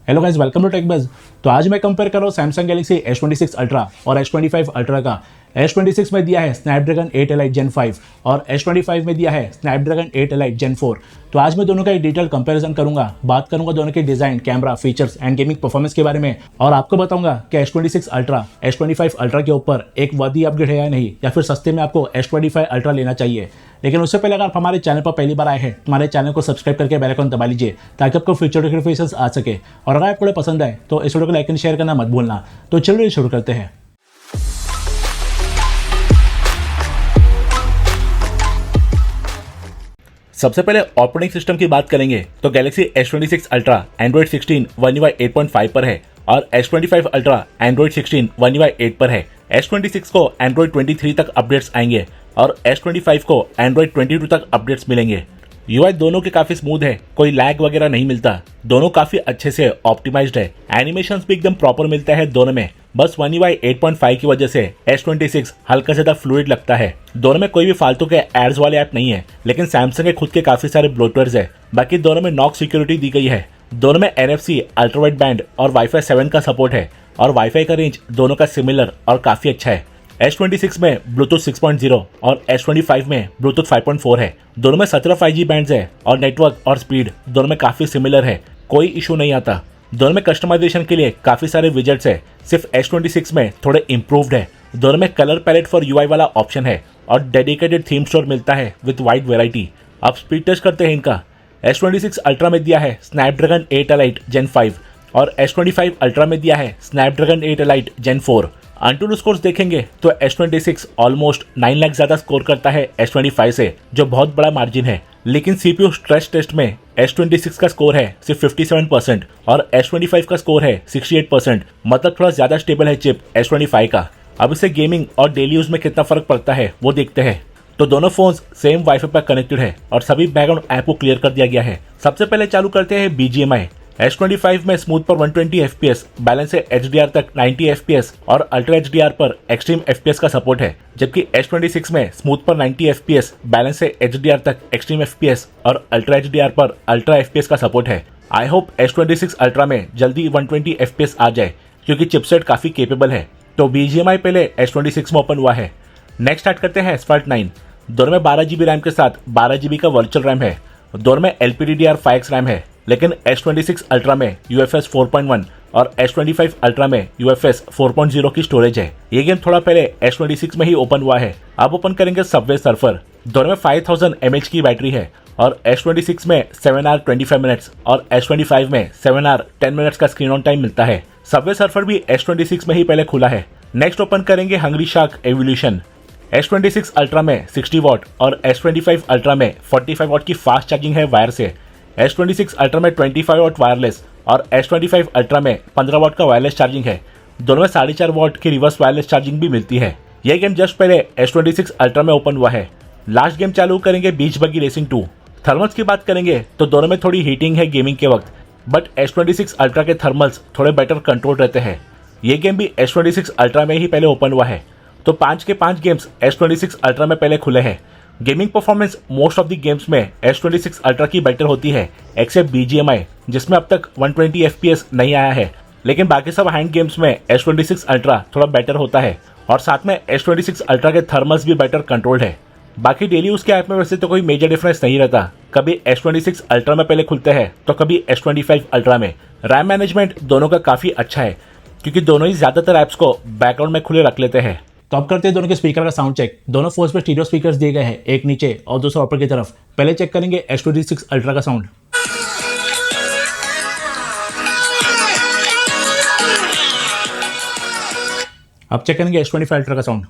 Hello guys, welcome to Tech Buzz. तो आज मैं कंपेयर कर रहा हूँ सैमसंग गैलेक्सी S26 अल्ट्रा और S25 अल्ट्रा का। S26 में दिया है स्नैपड्रैगन 8 एलाइट Gen 5 और S25 में दिया है स्नैपड्रैगन 8 एलाइट Gen 4। तो आज मैं दोनों का एक डिटेल कंपैरिजन करूंगा, बात करूंगा दोनों के design, camera, features and gaming performance के बारे में, और आपको बताऊंगा कि S26 अल्ट्रा S25 अल्ट्रा के ऊपर एक वर्दी अपग्रेड है या नहीं, या फिर सस्ते में आपको S25 अल्ट्रा लेना चाहिए। लेकिन उससे पहले अगर आप हमारे चैनल पर पहली बार आए हैं, हमारे चैनल को सब्सक्राइब करके बेल आइकन दबा लीजिए ताकि आपको फ्यूचर नोटिफिकेशंस आ सके। और अगर आपको पसंद आए तो इस वीडियो को लाइक एंड शेयर करना मत भूलना। तो चलिए शुरू करते हैं। सबसे पहले ऑपरेटिंग सिस्टम की बात करेंगे तो Galaxy S26 ultra Android 16 One UI 8.5 पर है और S25 ultra Android 16 One UI 8 पर है। S26 को एंड्रॉइड 23 तक अपडेट्स आएंगे और S25 को एंड्रॉइड 22 तक अपडेट्स मिलेंगे। UI दोनों के काफी स्मूथ है, कोई लैग वगैरह नहीं मिलता, दोनों काफी अच्छे से ऑप्टिमाइज्ड है। एनिमेशंस भी एकदम प्रॉपर मिलता है दोनों में। बस One UI 8.5 की वजह से S26 हल्का ज्यादा फ्लूइड लगता है। दोनों में कोई भी फालतू के एड्स वाले ऐप नहीं है, लेकिन सैमसंग के खुद के काफी सारे ब्लोटवेयर्स है। बाकी दोनों में नॉक सिक्योरिटी दी गई है। दोनों में NFC, अल्ट्रावाइड बैंड और Wi-Fi 7 का सपोर्ट है और Wi-Fi का रेंज दोनों का सिमिलर और काफी अच्छा है। S26 में ब्लूटूथ 6.0 और S25 में ब्लूटूथ 5.4 है। दोनों में 17 5G बैंड्स है और नेटवर्क और स्पीड दोनों में काफी सिमिलर है, कोई इशू नहीं आता। दोनों में कस्टमाइजेशन के लिए काफी सारे विजेट्स है, सिर्फ S26 में थोड़े इम्प्रूव्ड है। दोनों में कलर पैलेट फॉर UI वाला ऑप्शन है और डेडिकेटेड थीम स्टोर मिलता है विद वाइड वेराइटी। अब स्पीड टेस्ट करते हैं इनका। S26 अल्ट्रा में दिया है स्नैपड्रैगन 8 एलाइट Gen 5 और S25 अल्ट्रा में दिया है Snapdragon 8 elite Gen 4। AnTuTu scores देखेंगे तो S26 ऑलमोस्ट 9 लाख ज्यादा स्कोर करता है S25 से, जो बहुत बड़ा मार्जिन है। लेकिन CPU स्ट्रेस टेस्ट में S26 का स्कोर है सिर्फ 57% और S25 का स्कोर है 68%, मतलब थोड़ा ज्यादा स्टेबल है चिप S25 का। अब इसे गेमिंग और डेली यूज में कितना फर्क पड़ता है वो देखते हैं। तो दोनों फोन्स सेम वाईफाई पर कनेक्टेड है और सभी बैकग्राउंड ऐप को क्लियर कर दिया गया है। सबसे पहले चालू करते हैं BGMI। S25 में स्मूथ पर 120 FPS, बैलेंस से HDR तक 90 FPS और अल्ट्रा HDR पर एक्सट्रीम FPS का सपोर्ट है, जबकि S26 में स्मूथ पर 90 FPS, बैलेंस से HDR तक एक्सट्रीम FPS और अल्ट्रा HDR पर अल्ट्रा FPS का सपोर्ट है। आई होप S26 अल्ट्रा में जल्दी 120 FPS आ जाए क्योंकि चिपसेट काफी केपेबल है। तो BGMI पहले S26 में ओपन हुआ है। नेक्स्ट स्टार्ट करते हैं Asphalt 9। दोनों में 12GB रैम के साथ 12GB का वर्चुअल रैम है। दोनों में LPDDR5X रैम है, लेकिन S26 अल्ट्रा में UFS 4.1 और S25 अल्ट्रा में UFS 4.0 की स्टोरेज है। ये गेम थोड़ा पहले S26 में ही ओपन हुआ है। अब ओपन करेंगे सबवे सर्फर। दोनों में 5000 mAh की बैटरी है और S26 में 7 hour 25 minutes और S25 में 7 hour 10 minutes का स्क्रीन ऑन टाइम मिलता है। सबवे सर्फर भी S26 में ही पहले खुला है। नेक्स्ट ओपन करेंगे hungry shark evolution. S26 ultra में 60 वॉट और S25 अल्ट्रा में 45 वॉट की फास्ट चार्जिंग है वायर से। S26 अल्ट्रा में 25 वॉट वायरलेस और S25 अल्ट्रा में 15 वॉट का वायरलेस चार्जिंग है। दोनों में 4.5 वॉट की रिवर्स वायरलेस चार्जिंग भी मिलती है। यह गेम जस्ट पहले S26 अल्ट्रा में ओपन हुआ है। लास्ट गेम चालू करेंगे बीच बगी रेसिंग 2। थर्मल्स की बात करेंगे तो दोनों में थोड़ी हीटिंग है गेमिंग के वक्त, बट S26 अल्ट्रा के थर्मल्स थोड़े बेटर कंट्रोल रहते हैं। ये गेम भी S26 अल्ट्रा में ही पहले ओपन हुआ है। तो 5 के 5 गेम्स S26 अल्ट्रा में पहले खुले हैं। Gaming performance most of the games में S26 अल्ट्रा की बेटर होती है, एक्सेप्ट BGMI जिसमें अब तक 120 FPS नहीं आया है। लेकिन बाकी सब हैंड गेम्स में S26 अल्ट्रा थोड़ा बेटर होता है और साथ में S26 अल्ट्रा के थर्मल्स भी बेटर कंट्रोल्ड है। बाकी डेली यूज के ऐप में वैसे तो कोई मेजर डिफरेंस नहीं रहता, कभी S26 अल्ट्रा में पहले खुलते हैं तो कभी S25 अल्ट्रा में। रैम मैनेजमेंट दोनों का काफी अच्छा है क्योंकि दोनों ही ज्यादातर ऐप्स को बैकग्राउंड में खुले रख लेते हैं। तो अब करते हैं दोनों के स्पीकर का साउंड चेक। दोनों फोन्स पे स्टीरियो स्पीकर्स दिए गए हैं, एक नीचे और दूसरा ऊपर की तरफ। पहले चेक करेंगे S26 अल्ट्रा का साउंड। अब चेक करेंगे S25 अल्ट्रा का साउंड।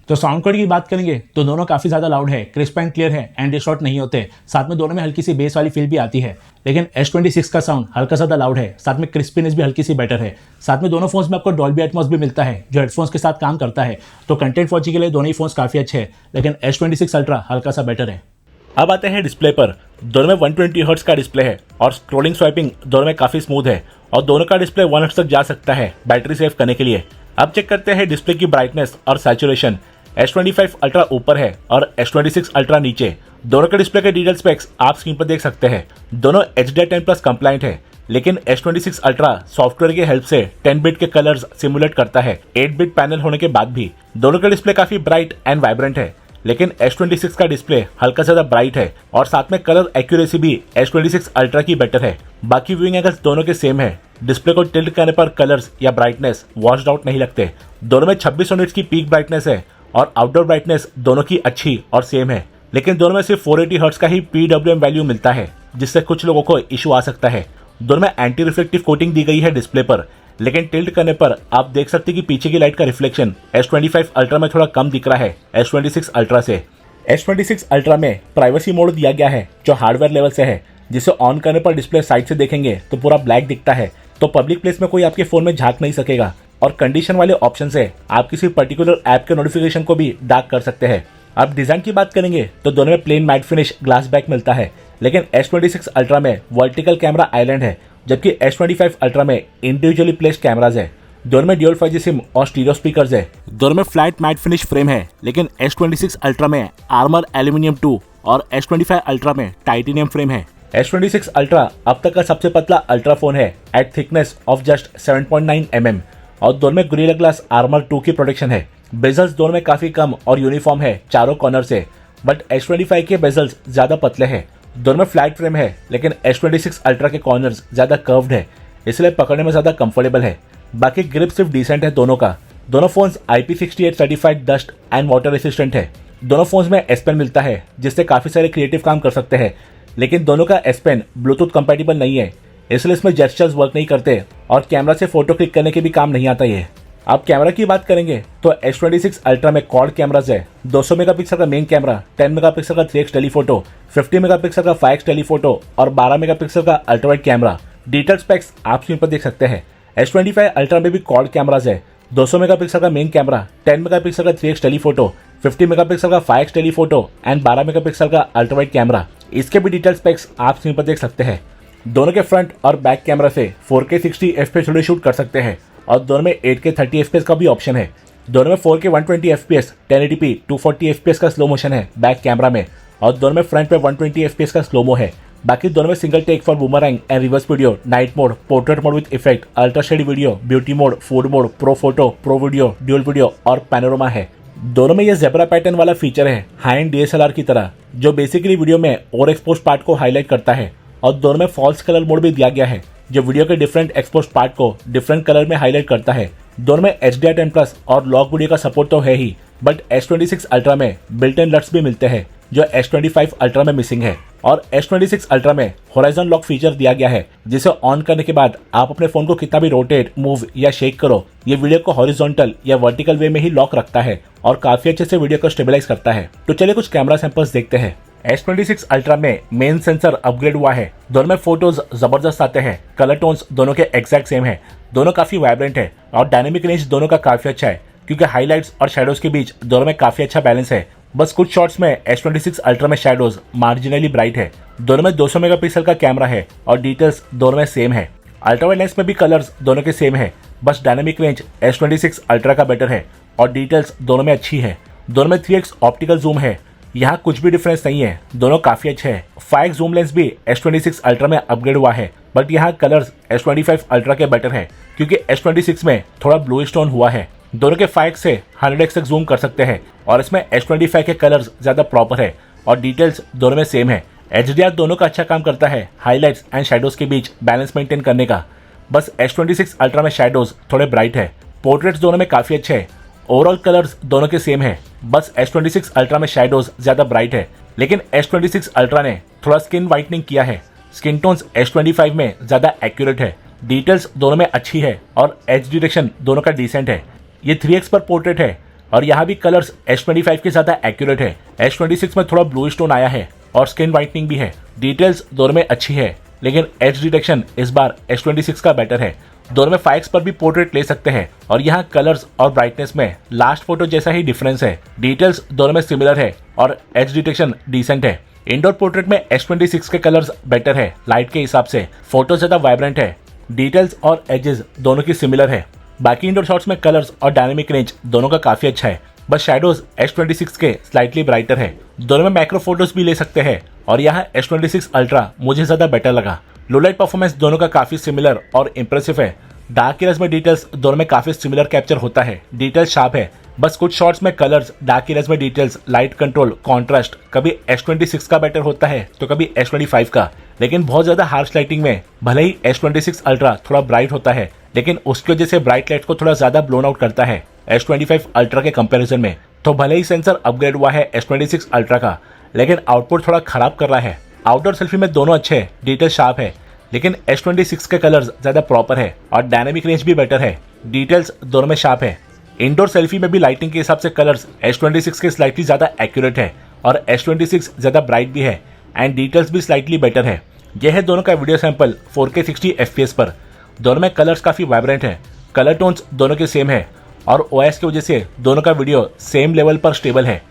तो साउंड क्वालिटी की बात करेंगे तो दोनों काफी ज्यादा लाउड है, क्रिस्प एंड क्लियर है एंड डिस्टॉर्ट नहीं होते। साथ में दोनों में हल्की सी बेस वाली फील भी आती है। लेकिन S26 का साउंड हल्का ज्यादा लाउड है, साथ में क्रिस्पीनेस भी हल्की सी बेटर है। साथ में दोनों फोन्स में आपको डॉल्बी एटमॉस भी मिलता है जो हेडफोन्स के साथ काम करता है। तो कंटेंट वॉचिंग के लिए दोनों ही फोन्स काफी अच्छे हैं, लेकिन S26 अल्ट्रा हल्का सा बेटर है। अब आते हैं डिस्प्ले पर। दोनों में 120 हर्ट्ज का डिस्प्ले है और स्क्रोलिंग स्वाइपिंग दोनों में काफी स्मूथ है और दोनों का डिस्प्ले 1 हर्ट्ज तक जा सकता है बैटरी सेव करने के लिए। अब चेक करते हैं डिस्प्ले की ब्राइटनेस और सैचुरेशन। S25 अल्ट्रा ऊपर है और S26 अल्ट्रा नीचे। दोनों के डिस्प्ले के डिटेल स्पेक्स आप स्क्रीन पर देख सकते हैं। दोनों HDR10+ कंप्लाइंट है, लेकिन S26 अल्ट्रा सॉफ्टवेयर की हेल्प से 10 बिट के कलर्स सिमुलेट करता है 8 बिट पैनल होने के बाद भी। दोनों का डिस्प्ले काफी ब्राइट एंड वाइब्रेंट है, लेकिन S26 का डिस्प्ले हल्का ज्यादा ब्राइट है और साथ में कलर एक्यूरेसी भी S26 अल्ट्रा की बेटर है। बाकी व्यूइंग एंगल्स दोनों के सेम है। डिस्प्ले को टिल्ट करने पर कलर्स या ब्राइटनेस वॉश्ड आउट नहीं लगते। दोनों में 2600 निट्स की पीक ब्राइटनेस है और आउटडोर ब्राइटनेस दोनों की अच्छी और सेम है, लेकिन दोनों में सिर्फ 480 हर्ट्ज का ही PWM वैल्यू मिलता है, जिससे कुछ लोगों को इशू आ सकता है। दोनों में एंटी रिफ्लेक्टिव कोटिंग दी गई है डिस्प्ले पर, लेकिन टिल्ट करने पर आप देख सकते हैं कि पीछे की लाइट का रिफ्लेक्शन S25 अल्ट्रा में थोड़ा कम दिख रहा है S26 अल्ट्रा से। S26 अल्ट्रा में प्राइवेसी मोड दिया गया है जो हार्डवेयर लेवल से है, जिसे ऑन करने पर डिस्प्ले साइड से देखेंगे तो पूरा ब्लैक दिखता है, तो पब्लिक प्लेस में कोई आपके फोन में झांक नहीं सकेगा। और कंडीशन वाले ऑप्शन से आप किसी पर्टिकुलर ऐप के नोटिफिकेशन को भी डार्क कर सकते हैं। अब डिजाइन की बात करेंगे तो दोनों में plain matte finish glass back मिलता है, लेकिन S26 अल्ट्रा में वर्टिकल कैमरा आइलैंड है, जबकि S25 अल्ट्रा में इंडिविजुअली प्लेस्ड कैमराज है। दोनों में ड्यूल 5G सिम और स्टीरियो स्पीकर्स है। दोनों में फ्लैट मैट फिनिश फ्रेम है, लेकिन S26 अल्ट्रा में आर्मर एल्यूमिनियम 2 और S25 अल्ट्रा में टाइटेनियम फ्रेम है। S26 अल्ट्रा अब तक का सबसे पतला अल्ट्रा फोन है at thickness of just 7.9 mm और दोनों में गोरिल्ला ग्लास आर्मर 2 की प्रोटेक्शन है। बेजल्स दोनों में काफी कम और यूनिफॉर्म है चारों कॉर्नर से, बट S25 के बेजल्स ज्यादा पतले हैं। दोनों में फ्लैट फ्रेम है, लेकिन S26 अल्ट्रा के कॉर्नर्स ज्यादा कर्व्ड है, इसलिए पकड़ने में ज्यादा कंफर्टेबल है। बाकी ग्रिप सिर्फ डिसेंट है दोनों का। दोनों phones IP68 certified dust and water resistant है। दोनों फोन्स में S Pen मिलता है, जिससे काफी सारे क्रिएटिव काम कर सकते हैं, लेकिन दोनों का S Pen ब्लूटूथ कंपैटिबल नहीं है, इसलिए इसमें जेस्चर्स वर्क नहीं करते और कैमरा से फोटो क्लिक करने के भी काम नहीं आता ये। अब कैमरा की बात करेंगे तो S26 अल्ट्रा में क्वाड कैमराज है। 200 मेगापिक्सल का मेन कैमरा, 10 मेगापिक्सल का 3x टेलीफोटो, 50 मेगापिक्सल का 5x टेलीफोटो और 12 मेगापिक्सल का अल्ट्रावाइड कैमरा। डिटेल स्पेक्स आप स्क्रीन पर देख सकते हैं। S25 अल्ट्रा में भी क्वाड कैमराज है। 200 मेगापिक्सल का मेन कैमरा, 10 मेगापिक्सल का 3x टेलीफोटो, 50 मेगापिक्सल का 5x टेलीफोटो एंड 12 मेगापिक्सल का अल्ट्रावाइड कैमरा। इसके भी डिटेल स्पेक्स आप स्क्रीन पर देख सकते हैं। दोनों के फ्रंट और बैक कैमरा से 4K 60 FPS वीडियो शूट कर सकते हैं और दोनों में 8K 30 FPS का भी ऑप्शन है। दोनों में 4K 120 FPS 1080p 240 FPS का स्लो मोशन है बैक कैमरा में और दोनों में फ्रंट पे 120 FPS का स्लोमो है। बाकी दोनों में single take for boomerang and reverse video, night mode, portrait mode with effect, ultra steady video, beauty mode, food mode, pro photo, pro video, dual video और पैनोरमा है। दोनों में ये जेब्रा पैटर्न वाला फीचर है हाई एंड DSLR की तरह, जो बेसिकली वीडियो में ओवर एक्सपोज पार्ट को हाईलाइट करता है। और दोनों में फॉल्स कलर मोड भी दिया गया है, जो वीडियो के डिफरेंट एक्सपोज पार्ट को डिफरेंट कलर में हाईलाइट करता है। दोनों में HDR10+ और लॉक वीडियो का सपोर्ट तो है ही, बट S26 अल्ट्रा में बिल्ट इन लट्स भी मिलते हैं, जो S25 अल्ट्रा में मिसिंग है। और S26 अल्ट्रा में होराइजन लॉक फीचर दिया गया है, जिसे ऑन करने के बाद आप अपने फोन को कितना भी रोटेट, मूव या शेक करो, ये वीडियो को हॉरिजॉन्टल या वर्टिकल वे में ही लॉक रखता है और काफी अच्छे से वीडियो को स्टेबलाइज करता है। तो चलिए कुछ कैमरा सैंपल्स देखते हैं। S26 अल्ट्रा में मेन सेंसर अपग्रेड हुआ है। दोनों में फोटोज जबरदस्त आते हैं। कलर टोन्स दोनों के एग्जैक्ट सेम है। दोनों काफी वाइब्रेंट है और डायनेमिक रेंज दोनों का काफी अच्छा है, क्योंकि हाइलाइट्स और शैडोज के बीच दोनों में काफी अच्छा बैलेंस है। बस कुछ शॉट्स में S26 अल्ट्रा में शैडोज मार्जिनली ब्राइट है। दोनों में 200 मेगापिक्सल का कैमरा है और डिटेल्स दोनों में सेम है। अल्ट्रावाइड लेंस में भी कलर्स दोनों के सेम है, बस डायनेमिक रेंज S26 अल्ट्रा का बेटर है और डिटेल्स दोनों में अच्छी है। दोनों में 3x ऑप्टिकल जूम है, यहाँ कुछ भी डिफरेंस नहीं है, दोनों काफी अच्छे हैं। 5x जूम लेंस भी S26 अल्ट्रा में अपग्रेड हुआ है, बट यहाँ कलर्स S25 अल्ट्रा के बेटर है, क्योंकि S26 में थोड़ा ब्लूइश टोन हुआ है। दोनों के 5x से 100x तक जूम कर सकते हैं और इसमें S25 के कलर्स ज्यादा प्रॉपर है और डिटेल्स दोनों में सेम है। HDR दोनों का अच्छा काम करता है हाईलाइट्स एंड शैडोज के बीच बैलेंस मेंटेन करने का। बस S26 अल्ट्रा में शैडोज थोड़े ब्राइट है। पोर्ट्रेट्स दोनों में काफी अच्छे है। ओवरऑल कलर्स दोनों के सेम है, बस S26 अल्ट्रा में शैडोज ज्यादा ब्राइट है, लेकिन S26 अल्ट्रा ने थोड़ा स्किन वाइटनिंग किया है। स्किन टोन्स S25 में ज्यादा एक्यूरेट है। डिटेल्स दोनों में अच्छी है और एज डिटेक्शन दोनों का डिसेंट है। ये 3x पर पोर्ट्रेट है और यहाँ भी कलर्स S25 के ज्यादा एक्यूरेट है। S26 में थोड़ा ब्लूइश टोन आया है और स्किन वाइटनिंग भी है। डिटेल्स दोनों में अच्छी है, लेकिन एज डिटेक्शन इस बार S26 का बेटर है। दोनों में 5x पर भी पोर्ट्रेट ले सकते हैं और यहाँ कलर्स और ब्राइटनेस में लास्ट फोटो जैसा ही डिफरेंस है। डिटेल्स दोनों में सिमिलर है और एज डिटेक्शन डिसेंट है। इंडोर पोर्ट्रेट में S26 के कलर्स बेटर है लाइट के हिसाब से। फोटो ज्यादा वाइब्रेंट है। डिटेल्स और एजेस दोनों की सिमिलर है। बाकी इंडोर शॉट्स में कलर्स और डायनेमिक रेंज दोनों का काफी अच्छा है। बस शैडोज S26 के स्लाइटली ब्राइटर है। दोनों में मैक्रो फोटोज भी ले सकते हैं और यहाँ S26 अल्ट्रा मुझे ज्यादा बेटर लगा। लो लाइट परफॉर्मेंस दोनों का काफी सिमिलर और इंप्रेसिव है। डार्क एरियाज में डिटेल्स दोनों में काफी सिमिलर कैप्चर होता है, डिटेल शार्प है। बस कुछ शॉट्स में कलर्स, डार्क एरियाज में डिटेल्स, लाइट कंट्रोल, कॉन्ट्रास्ट कभी S26 का बेटर होता है तो कभी S25 का। लेकिन बहुत ज्यादा हार्श लाइटिंग में भले ही S26 अल्ट्रा थोड़ा ब्राइट होता है, लेकिन उसकी वजह से ब्राइट लाइट को थोड़ा ज्यादा ब्लोन आउट करता है S25 अल्ट्रा के कंपैरिजन में। तो भले ही सेंसर अपग्रेड हुआ है S26 अल्ट्रा का, लेकिन आउटपुट थोड़ा खराब कर रहा है। आउटडोर सेल्फी में दोनों अच्छे हैं, डिटेल शार्प है, लेकिन S26 के कलर्स ज्यादा प्रॉपर है और डायनेमिक रेंज भी बेटर है। डिटेल्स दोनों में शार्प है। इंडोर सेल्फी में भी लाइटिंग के हिसाब से कलर्स S26 के स्लाइटली ज्यादा एक्यूरेट है और S26 ज्यादा ब्राइट भी है एंड डिटेल्स भी स्लाइटली बेटर है। यह है दोनों का वीडियो सैंपल 4K 60 FPS पर। दोनों में कलर्स काफी वाइब्रेंट है, कलर टोन्स दोनों के सेम है और OS की वजह से दोनों का वीडियो सेम लेवल पर स्टेबल है।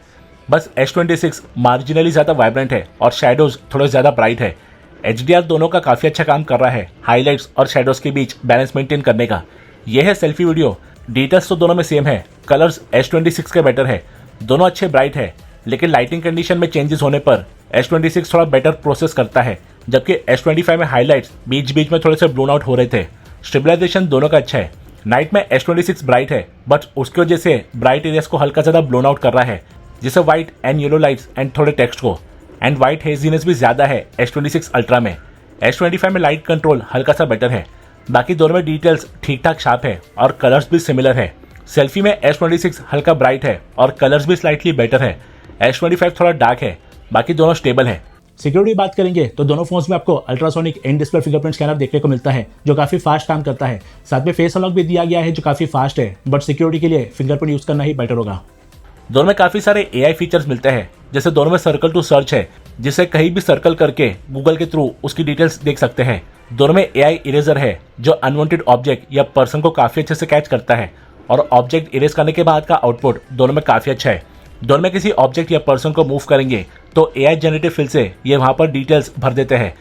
बस S26 मार्जिनली ज्यादा वाइब्रेंट है और शैडोज थोड़ा ज्यादा ब्राइट है। HDR दोनों का काफी अच्छा काम कर रहा है हाईलाइट्स और शैडोज के बीच बैलेंस मेंटेन करने का। यह है सेल्फी वीडियो। डिटेल्स तो दोनों में सेम है, कलर्स S26 के बेटर है, दोनों अच्छे ब्राइट है, लेकिन लाइटिंग कंडीशन में चेंजेस होने पर S26 थोड़ा बेटर प्रोसेस करता है, जबकि S25 में हाईलाइट्स बीच बीच में थोड़े से ब्लोन आउट हो रहे थे। स्टेबलाइजेशन दोनों का अच्छा है। नाइट में S26 ब्राइट है, बट उसकी वजह से ब्राइट एरियाज को हल्का ज्यादा ब्लोन आउट कर रहा है, जैसे white and yellow lights and थोड़े टेक्स्ट को। एंड व्हाइट हेजीनेस भी ज्यादा है S26 अल्ट्रा में। S25 में लाइट कंट्रोल हल्का सा बेटर है। बाकी दोनों में डिटेल्स ठीक ठाक शार्प है और कलर्स भी सिमिलर है। सेल्फी में S26 हल्का ब्राइट है और कलर्स भी स्लाइटली बेटर है। S25 थोड़ा डार्क है, बाकी दोनों स्टेबल है। सिक्योरिटी बात करेंगे तो दोनों फोन्स में आपको ultrasonic in display fingerprint scanner देखने को मिलता है, जो काफी फास्ट काम करता है। साथ में फेस अनलॉक भी दिया गया है जो काफी फास्ट है, बट सिक्योरिटी के लिए फिंगरप्रिंट यूज करना ही बेटर होगा। दोनों में काफी सारे AI फीचर्स मिलते हैं, जैसे दोनों में सर्कल टू सर्च है, जिसे कहीं भी सर्कल करके गूगल के थ्रू उसकी डिटेल्स देख सकते हैं। दोनों में AI इरेजर है जो अनवांटेड ऑब्जेक्ट या पर्सन को काफी अच्छे से कैच करता है और ऑब्जेक्ट इरेज करने के बाद का आउटपुट दोनों में काफी अच्छा है। दोनों में किसी ऑब्जेक्ट या पर्सन को मूव करेंगे तो AI जनरेटिव फिल से ये वहां पर डिटेल्स भर देते हैं।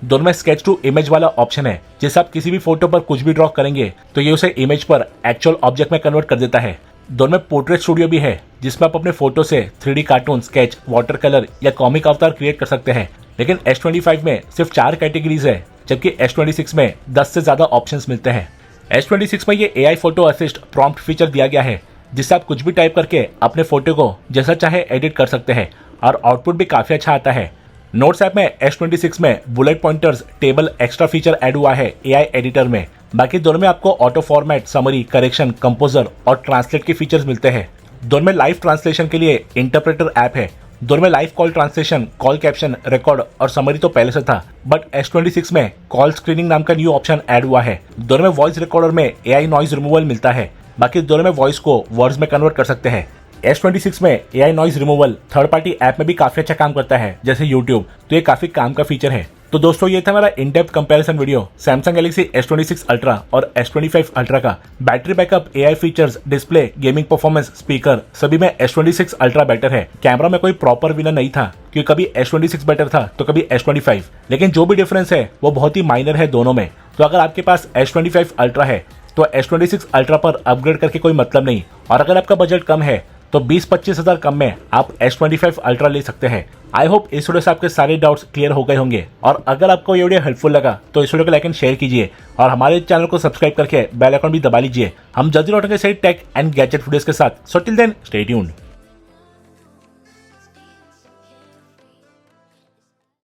दोनों में स्केच टू इमेज वाला ऑप्शन है, जिससे आप किसी भी फोटो पर कुछ भी ड्रॉ करेंगे तो ये उसे इमेज पर एक्चुअल ऑब्जेक्ट में कन्वर्ट कर देता है। दोनों में पोर्ट्रेट स्टूडियो भी है, जिसमें आप अपने फोटो से 3D cartoon, sketch, water colour या कॉमिक अवतार क्रिएट कर सकते हैं। लेकिन S25 में सिर्फ 4 कैटेगरीज है, जबकि S26 में 10 से ज्यादा ऑप्शंस मिलते हैं। S26 में ये AI photo assist prompt feature दिया गया है, जिससे आप कुछ भी टाइप करके अपने फोटो को जैसा चाहे एडिट कर सकते हैं और आउटपुट भी काफी अच्छा आता है। नोट्स ऐप में S26 में bullet pointers table extra feature add हुआ है AI एडिटर में। बाकी दोनों में आपको auto format, summary, correction, composer और ट्रांसलेट के फीचर्स मिलते हैं। दोनों में लाइव ट्रांसलेशन के लिए इंटरप्रेटर ऐप है। दोनों में live call translation, call caption, record और समरी तो पहले से था, बट S26 में कॉल स्क्रीनिंग नाम का न्यू ऑप्शन ऐड हुआ है। दोनों में वॉइस रिकॉर्डर में AI नॉइज रिमूवल मिलता है। बाकी दोनों में वॉइस को वर्ड्स में कन्वर्ट कर सकते हैं। S26 में AI noise removal third party app में भी काफी अच्छा काम करता है, जैसे YouTube, तो ये काफी काम का फीचर है। तो दोस्तों ये था मेरा in depth comparison video Samsung Galaxy S26 ultra और S25 अल्ट्रा का। Battery backup, AI features, display, gaming performance, speaker सभी में S26 अल्ट्रा बेटर है। कैमरा में कोई प्रॉपर विनर नहीं था, क्योंकि कभी S26 बेटर था तो कभी S25, लेकिन जो भी डिफरेंस है वो बहुत ही माइनर है दोनों में। तो अगर आपके पास S25 अल्ट्रा है तो S26 अल्ट्रा पर अपग्रेड करके कोई मतलब नहीं, और अगर आपका बजट कम है तो 20-25 हज़ार कम में आप S25 अल्ट्रा ले सकते हैं। आई होप इस वीडियो से आपके सारे डाउट्स क्लियर हो गए होंगे, और अगर आपको ये वीडियो हेल्पफुल लगा तो इस वीडियो को लाइक एंड शेयर कीजिए और हमारे चैनल को सब्सक्राइब करके बेल आइकन भी दबा लीजिए। हम जल्दी लौटेंगे सही टेक एंड गैजेट वीडियोस के साथ। So till then stay tuned.